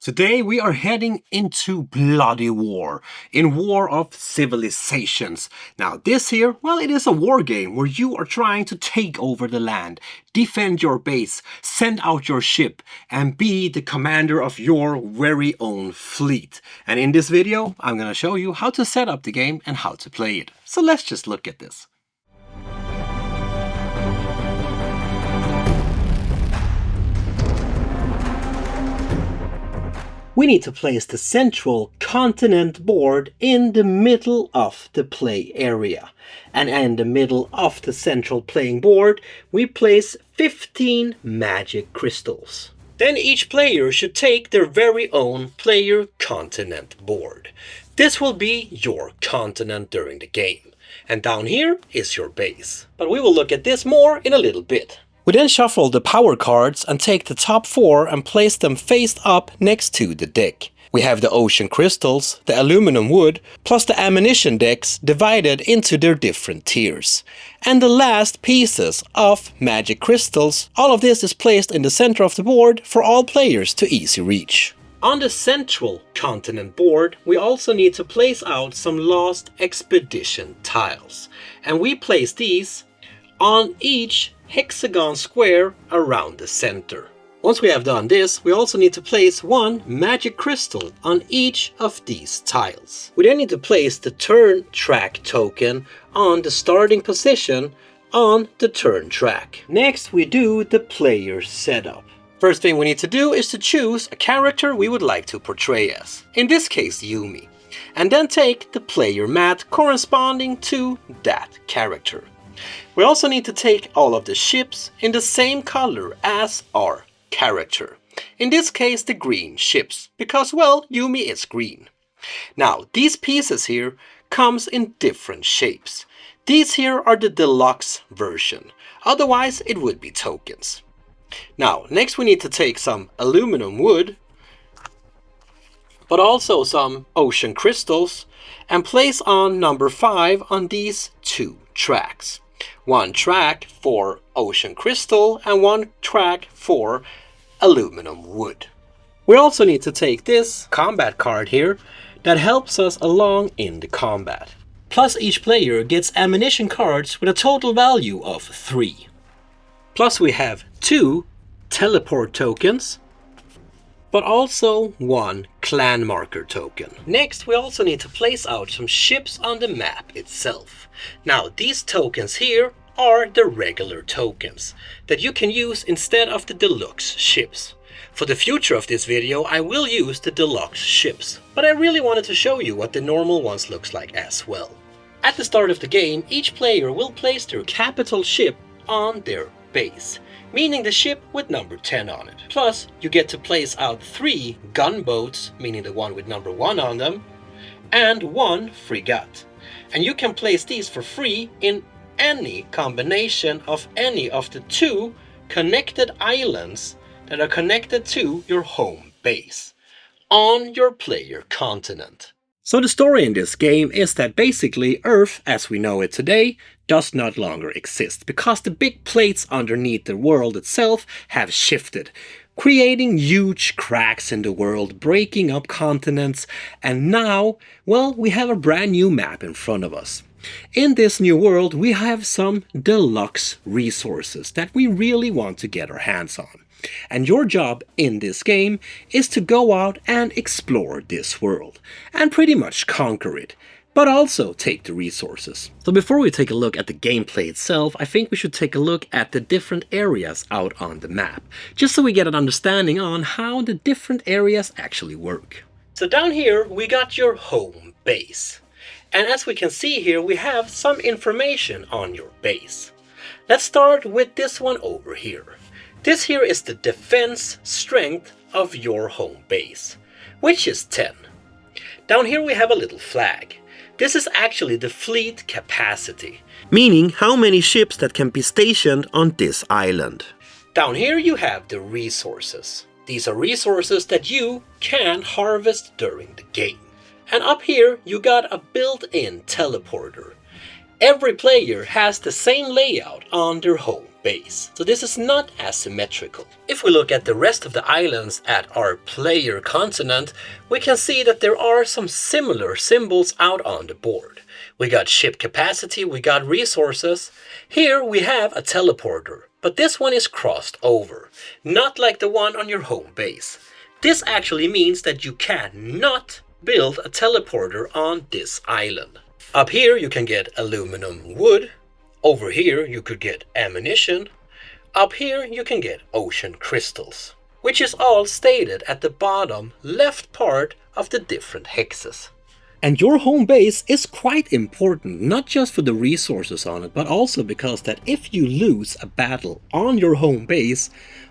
Today we are heading into bloody war, in War of Civilizations. Now this here, well, it is a war game where you are trying to take over the land, defend your base, send out your ship, and be the commander of your very own fleet. And in this video, I'm gonna show you how to set up the game and how to play it. So let's just look at this. We need to place the central continent board in the middle of the play area. And in the middle of the central playing board, we place 15 magic crystals. Then each player should take their very own player continent board. This will be your continent during the game. And down here is your base. But we will look at this more in a little bit. We then shuffle the power cards and take the top 4 and place them face up next to the deck. We have the ocean crystals, the aluminum wood, plus the ammunition decks divided into their different tiers. And the last pieces of magic crystals, all of this is placed in the center of the board for all players to easy reach. On the central continent board, we also need to place out some lost expedition tiles. And we place these on each hexagon square around the center. Once we have done this, we also need to place one magic crystal on each of these tiles. We then need to place the turn track token on the starting position on the turn track. Next, we do the player setup. First thing we need to do is to choose a character we would like to portray as. In this case, Yumi. And then take the player mat corresponding to that character. We also need to take all of the ships in the same color as our character. In this case, the green ships, because, well, Yumi is green. Now, these pieces here comes in different shapes. These here are the deluxe version. Otherwise, it would be tokens. Now, next we need to take some aluminum wood, but also some ocean crystals, and place on number 5 on these 2 tracks. One track for ocean crystal and one track for aluminum wood. We also need to take this combat card here that helps us along in the combat. Plus each player gets ammunition cards with a total value of 3. Plus we have 2 teleport tokens, but also 1 clan marker token. Next, we also need to place out some ships on the map itself. Now, these tokens here are the regular tokens that you can use instead of the deluxe ships. For the future of this video, I will use the deluxe ships, but I really wanted to show you what the normal ones looks like as well. At the start of the game, each player will place their capital ship on their base, meaning the ship with number 10 on it. Plus, you get to place out 3 gunboats, meaning the one with number 1 on them, and 1 frigate. And you can place these for free in any combination of any of the 2 connected islands that are connected to your home base on your player continent. So the story in this game is that basically Earth, as we know it today, does not longer exist because the big plates underneath the world itself have shifted, creating huge cracks in the world, breaking up continents, and now, well, we have a brand new map in front of us. In this new world, we have some deluxe resources that we really want to get our hands on. And your job in this game is to go out and explore this world and pretty much conquer it, but also take the resources. So before we take a look at the gameplay itself, I think we should take a look at the different areas out on the map, just so we get an understanding on how the different areas actually work. So down here we got your home base. And as we can see here, we have some information on your base. Let's start with this one over here. This here is the defense strength of your home base, which is 10. Down here we have a little flag. This is actually the fleet capacity, meaning how many ships that can be stationed on this island. Down here you have the resources. These are resources that you can harvest during the game. And up here you got a built-in teleporter. Every player has the same layout on their home base. So this is not as symmetrical. If we look at the rest of the islands at our player continent, we can see that there are some similar symbols out on the board. We got ship capacity, we got resources. Here we have a teleporter, but this one is crossed over, not like the one on your home base. This actually means that you cannot build a teleporter on this island. Up here you can get aluminum wood. Over here you could get ammunition. Up here you can get ocean crystals, which is all stated at the bottom left part of the different hexes. And your home base is quite important, not just for the resources on it, but also because that if you lose a battle on your home base,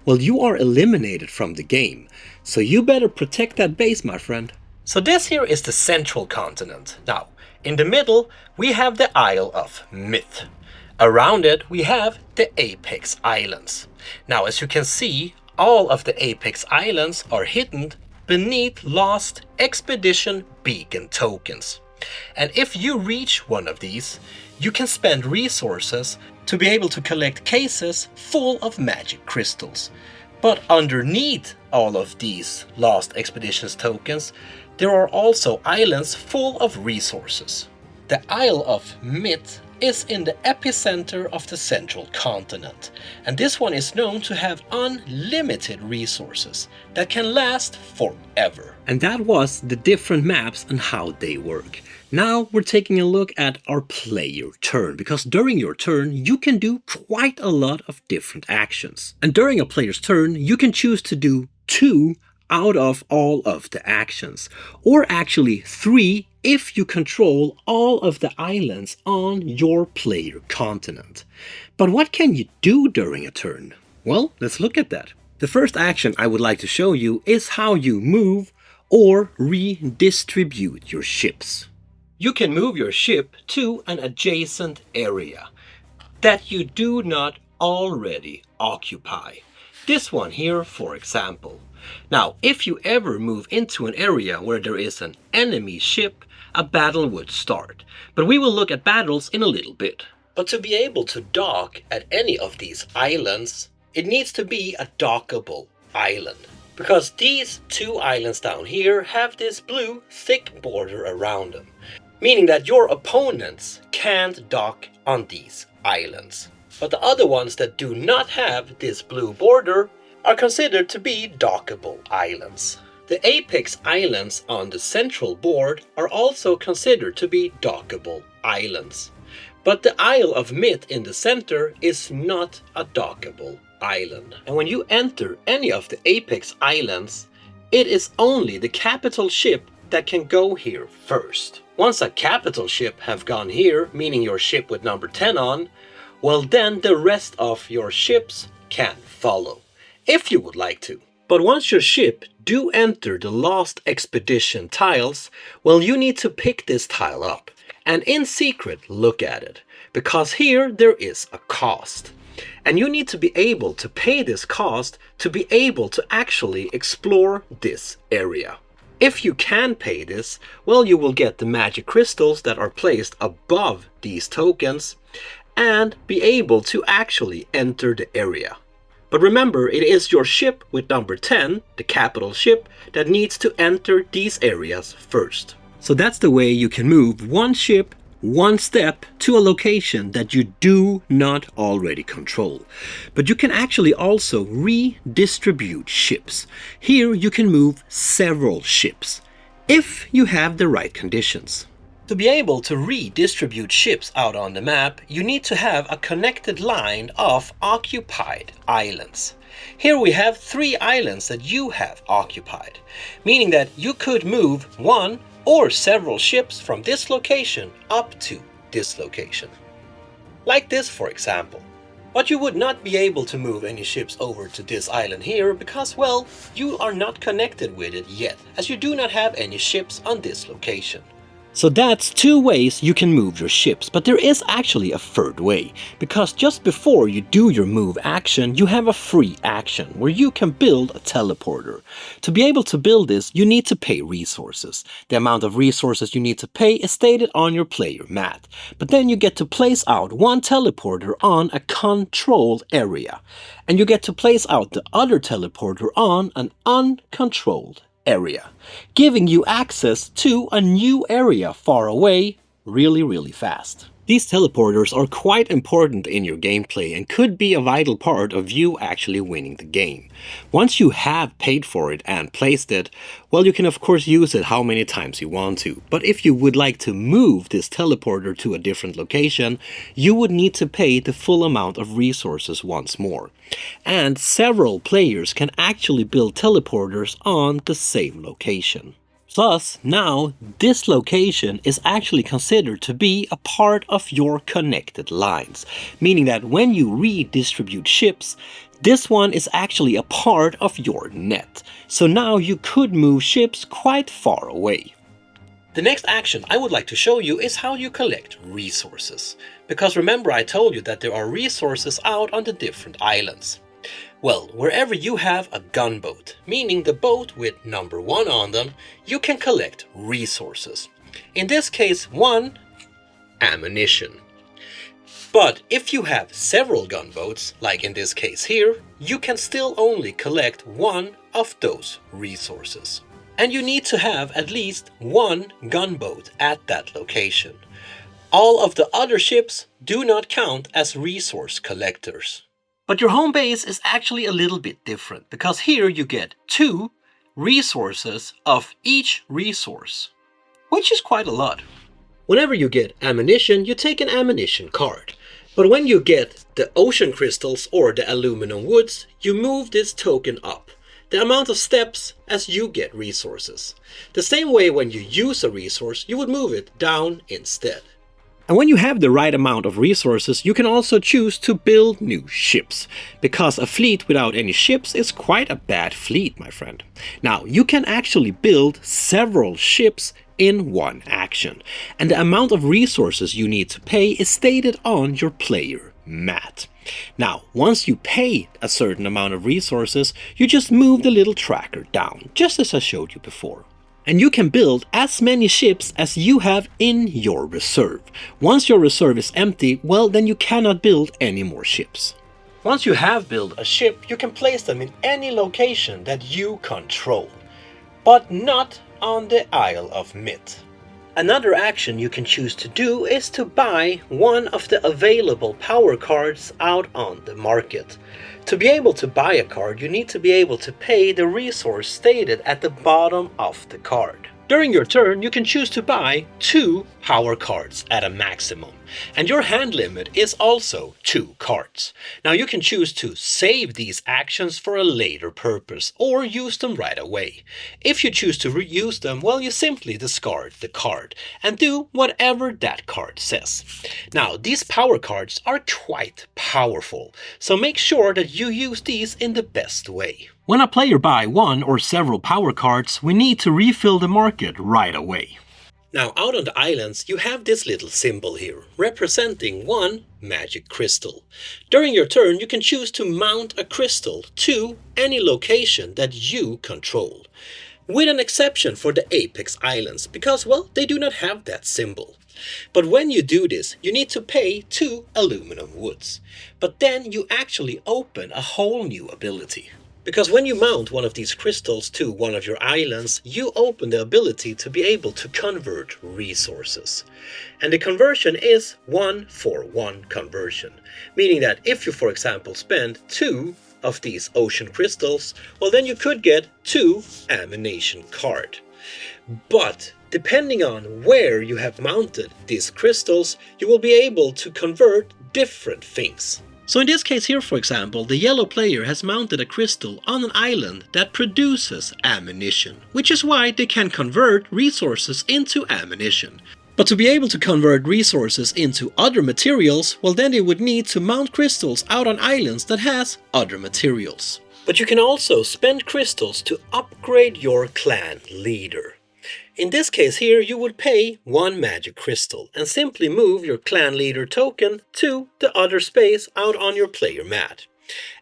well, you are eliminated from the game. So you better protect that base, my friend. So this here is the central continent. Now, in the middle, we have the Isle of Myth. Around it, we have the Apex Islands. Now, as you can see, all of the Apex Islands are hidden beneath lost expedition beacon tokens. And if you reach one of these, you can spend resources to be able to collect cases full of magic crystals. But underneath all of these lost expeditions tokens, there are also islands full of resources. The Isle of Myth is in the epicenter of the central continent, and this one is known to have unlimited resources that can last forever. And that was the different maps and how they work. Now we're taking a look at our player turn, because during your turn you can do quite a lot of different actions. And during a player's turn you can choose to do 2 out of all of the actions, or actually 3 if you control all of the islands on your player continent. But what can you do during a turn? Well, let's look at that. The first action I would like to show you is how you move or redistribute your ships. You can move your ship to an adjacent area that you do not already occupy. This one here, for example. Now, if you ever move into an area where there is an enemy ship, a battle would start. But we will look at battles in a little bit. But to be able to dock at any of these islands, it needs to be a dockable island. Because these 2 islands down here have this blue thick border around them, meaning that your opponents can't dock on these islands. But the other ones that do not have this blue border are considered to be dockable islands. The Apex Islands on the central board are also considered to be dockable islands. But the Isle of Myth in the center is not a dockable island. And when you enter any of the Apex Islands, it is only the capital ship that can go here first. Once a capital ship have gone here, meaning your ship with number 10 on, well then the rest of your ships can follow, if you would like to. But once your ship do enter the Lost Expedition tiles, well, you need to pick this tile up and in secret look at it, because here there is a cost. And you need to be able to pay this cost to be able to actually explore this area. If you can pay this, well, you will get the magic crystals that are placed above these tokens and be able to actually enter the area. But remember, it is your ship with number 10, the capital ship, that needs to enter these areas first. So that's the way you can move one ship, one step to a location that you do not already control. But you can actually also redistribute ships. Here you can move several ships, if you have the right conditions. To be able to redistribute ships out on the map, you need to have a connected line of occupied islands. Here we have 3 islands that you have occupied, meaning that you could move 1 or several ships from this location up to this location. Like this, for example. But you would not be able to move any ships over to this island here because, well, you are not connected with it yet, as you do not have any ships on this location. So that's two ways you can move your ships, but there is actually a third way, because just before you do your move action, you have a free action where you can build a teleporter. To be able to build this, you need to pay resources. The amount of resources you need to pay is stated on your player mat, but then you get to place out one teleporter on a controlled area, and you get to place out the other teleporter on an uncontrolled area, giving you access to a new area far away really fast. These teleporters are quite important in your gameplay and could be a vital part of you actually winning the game. Once you have paid for it and placed it, well, you can of course use it how many times you want to. But if you would like to move this teleporter to a different location, you would need to pay the full amount of resources once more. And several players can actually build teleporters on the same location. Plus, now, this location is actually considered to be a part of your connected lines, meaning that when you redistribute ships, this one is actually a part of your net. So now you could move ships quite far away. The next action I would like to show you is how you collect resources. Because remember I told you that there are resources out on the different islands. Well, wherever you have a gunboat, meaning the boat with number 1 on them, you can collect resources. In this case, 1, ammunition. But if you have several gunboats, like in this case here, you can still only collect 1 of those resources. And you need to have at least 1 gunboat at that location. All of the other ships do not count as resource collectors. But your home base is actually a little bit different, because here you get 2 resources of each resource, which is quite a lot. Whenever you get ammunition, you take an ammunition card. But when you get the ocean crystals or the aluminum woods, you move this token up, the amount of steps as you get resources. The same way when you use a resource, you would move it down instead. And when you have the right amount of resources, you can also choose to build new ships, because a fleet without any ships is quite a bad fleet, my friend. Now, you can actually build several ships in one action, and the amount of resources you need to pay is stated on your player mat. Now, once you pay a certain amount of resources, you just move the little tracker down, just as I showed you before. And you can build as many ships as you have in your reserve. Once your reserve is empty, well, then you cannot build any more ships. Once you have built a ship, you can place them in any location that you control, but not on the Isle of Myth. Another action you can choose to do is to buy one of the available power cards out on the market. To be able to buy a card, you need to be able to pay the resource stated at the bottom of the card. During your turn, you can choose to buy 2 power cards at a maximum, and your hand limit is also 2 cards. Now you can choose to save these actions for a later purpose or use them right away. If you choose to reuse them, well, you simply discard the card and do whatever that card says. Now, these power cards are quite powerful, so make sure that you use these in the best way. When a player buys 1 or several power cards, we need to refill the market right away. Now, out on the islands, you have this little symbol here, representing 1 magic crystal. During your turn, you can choose to mount a crystal to any location that you control, with an exception for the Apex Islands, because, well, they do not have that symbol. But when you do this, you need to pay 2 aluminum woods. But then you actually open a whole new ability. Because when you mount one of these crystals to one of your islands, you open the ability to be able to convert resources. And the conversion is 1-for-1 conversion, meaning that if you, for example, spend 2 of these ocean crystals, well, then you could get 2 ammunition card. But depending on where you have mounted these crystals, you will be able to convert different things. So in this case here, for example, the yellow player has mounted a crystal on an island that produces ammunition, which is why they can convert resources into ammunition. But to be able to convert resources into other materials, well, then they would need to mount crystals out on islands that has other materials. But you can also spend crystals to upgrade your clan leader. In this case here, you would pay 1 magic crystal and simply move your clan leader token to the other space out on your player mat.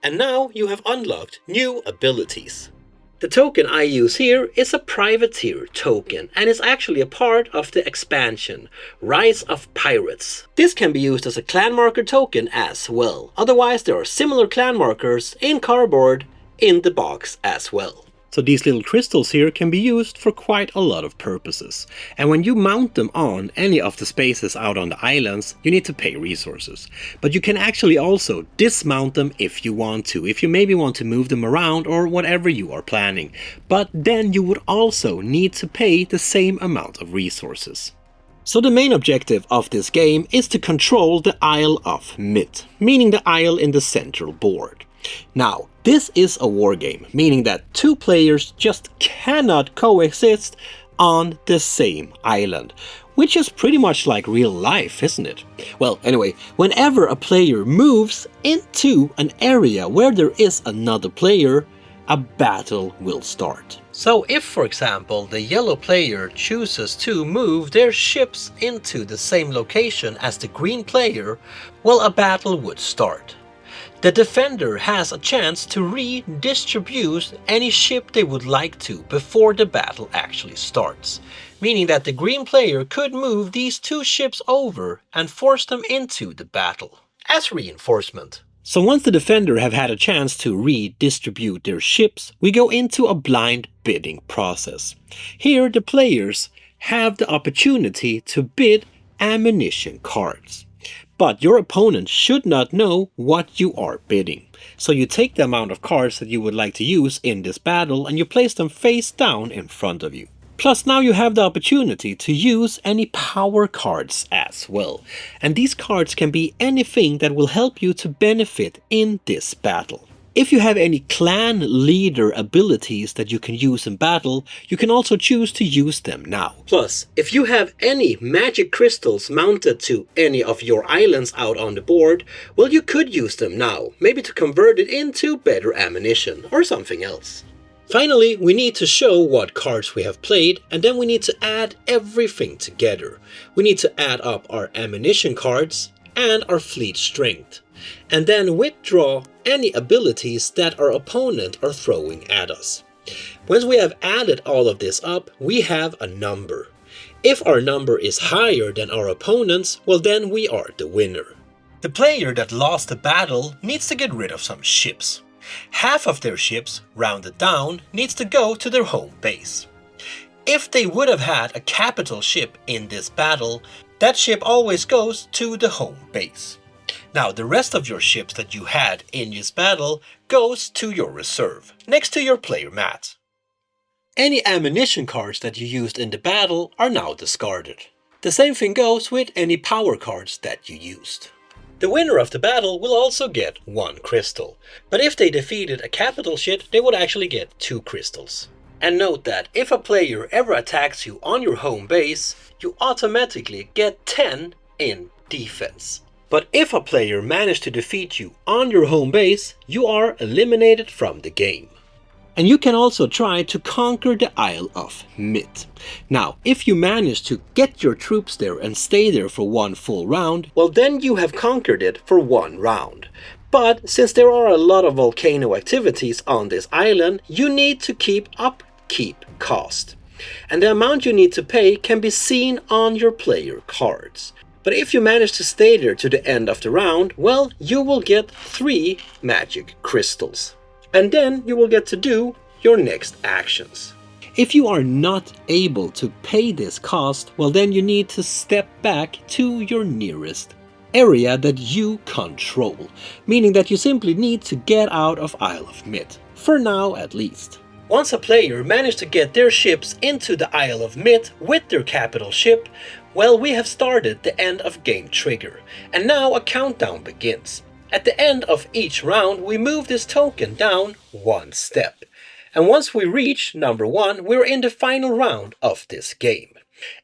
And now you have unlocked new abilities. The token I use here is a privateer token and is actually a part of the expansion, Rise of Pirates. This can be used as a clan marker token as well. Otherwise, there are similar clan markers in cardboard in the box as well. So these little crystals here can be used for quite a lot of purposes. And when you mount them on any of the spaces out on the islands, you need to pay resources. But you can actually also dismount them if you want to, if you maybe want to move them around or whatever you are planning. But then you would also need to pay the same amount of resources. So the main objective of this game is to control the Isle of Myth, meaning the isle in the central board. Now, this is a war game, meaning that 2 players just cannot coexist on the same island, which is pretty much like real life, isn't it? Well, anyway, whenever a player moves into an area where there is another player, a battle will start. So if, for example, the yellow player chooses to move their ships into the same location as the green player, well, a battle would start. The defender has a chance to redistribute any ship they would like to before the battle actually starts, meaning that the green player could move these 2 ships over and force them into the battle as reinforcement. So once the defender have had a chance to redistribute their ships, we go into a blind bidding process. Here the players have the opportunity to bid ammunition cards. But your opponent should not know what you are bidding. So you take the amount of cards that you would like to use in this battle and you place them face down in front of you. Plus now you have the opportunity to use any power cards as well. And these cards can be anything that will help you to benefit in this battle. If you have any clan leader abilities that you can use in battle, you can also choose to use them now. Plus, if you have any magic crystals mounted to any of your islands out on the board, well, you could use them now, maybe to convert it into better ammunition or something else. Finally, we need to show what cards we have played, and then we need to add everything together. We need to add up our ammunition cards and our fleet strength, and then withdraw any abilities that our opponent are throwing at us. Once we have added all of this up, we have a number. If our number is higher than our opponent's, well, then we are the winner. The player that lost the battle needs to get rid of some ships. Half of their ships, rounded down, needs to go to their home base. If they would have had a capital ship in this battle, that ship always goes to the home base. Now, the rest of your ships that you had in this battle goes to your reserve, next to your player mat. Any ammunition cards that you used in the battle are now discarded. The same thing goes with any power cards that you used. The winner of the battle will also get 1 crystal, but if they defeated a capital ship, they would actually get 2 crystals. And note that if a player ever attacks you on your home base, you automatically get 10 in defense. But if a player managed to defeat you on your home base, you are eliminated from the game. And you can also try to conquer the Isle of Myth. Now, if you manage to get your troops there and stay there for 1 full round, well, then you have conquered it for 1 round. But since there are a lot of volcano activities on this island, you need to keep upkeep cost. And the amount you need to pay can be seen on your player cards. But if you manage to stay there to the end of the round, well, you will get 3 magic crystals. And then you will get to do your next actions. If you are not able to pay this cost, well, then you need to step back to your nearest area that you control, meaning that you simply need to get out of Isle of Myth, for now at least. Once a player managed to get their ships into the Isle of Myth with their capital ship, well, we have started the end of game trigger, and now a countdown begins. At the end of each round, we move this token down 1 step. And once we reach number 1, we're in the final round of this game.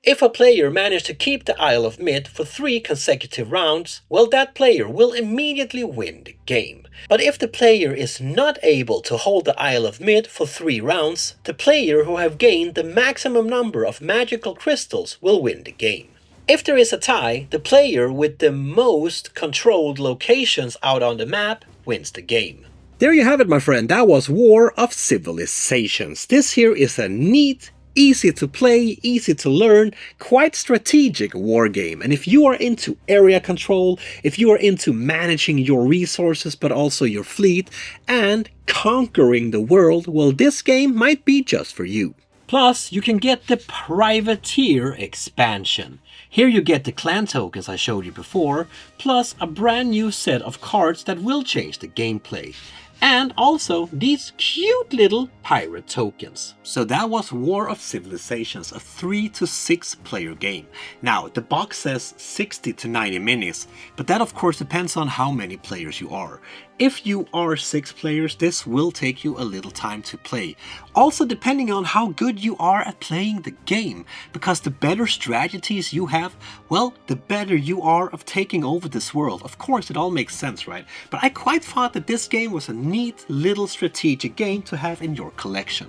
If a player managed to keep the Isle of Myth for 3 consecutive rounds, well, that player will immediately win the game. But if the player is not able to hold the Isle of Mid for 3 rounds, the player who have gained the maximum number of magical crystals will win the game. If there is a tie, the player with the most controlled locations out on the map wins the game. There you have it, my friend. That was War of Civilizations. This here is a neat, easy to play, easy to learn, quite strategic war game. And if you are into area control, if you are into managing your resources but also your fleet and conquering the world, well, this game might be just for you. Plus, you can get the Privateer expansion. Here you get the clan tokens I showed you before, plus a brand new set of cards that will change the gameplay. And also these cute little pirate tokens. So that was War of Civilizations, a 3 to 6 player game. Now, the box says 60 to 90 minutes, but that of course depends on how many players you are. If you are 6 players, this will take you a little time to play. Also depending on how good you are at playing the game, because the better strategies you have, well, the better you are of taking over this world. Of course, it all makes sense, right? But I quite thought that this game was a neat little strategic game to have in your collection.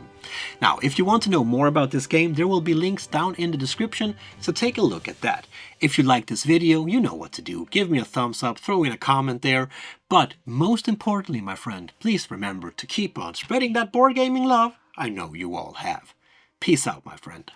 Now, if you want to know more about this game, there will be links down in the description, so take a look at that. If you like this video, you know what to do. Give me a thumbs up, throw in a comment there. But most importantly, my friend, please remember to keep on spreading that board gaming love I know you all have. Peace out, my friend.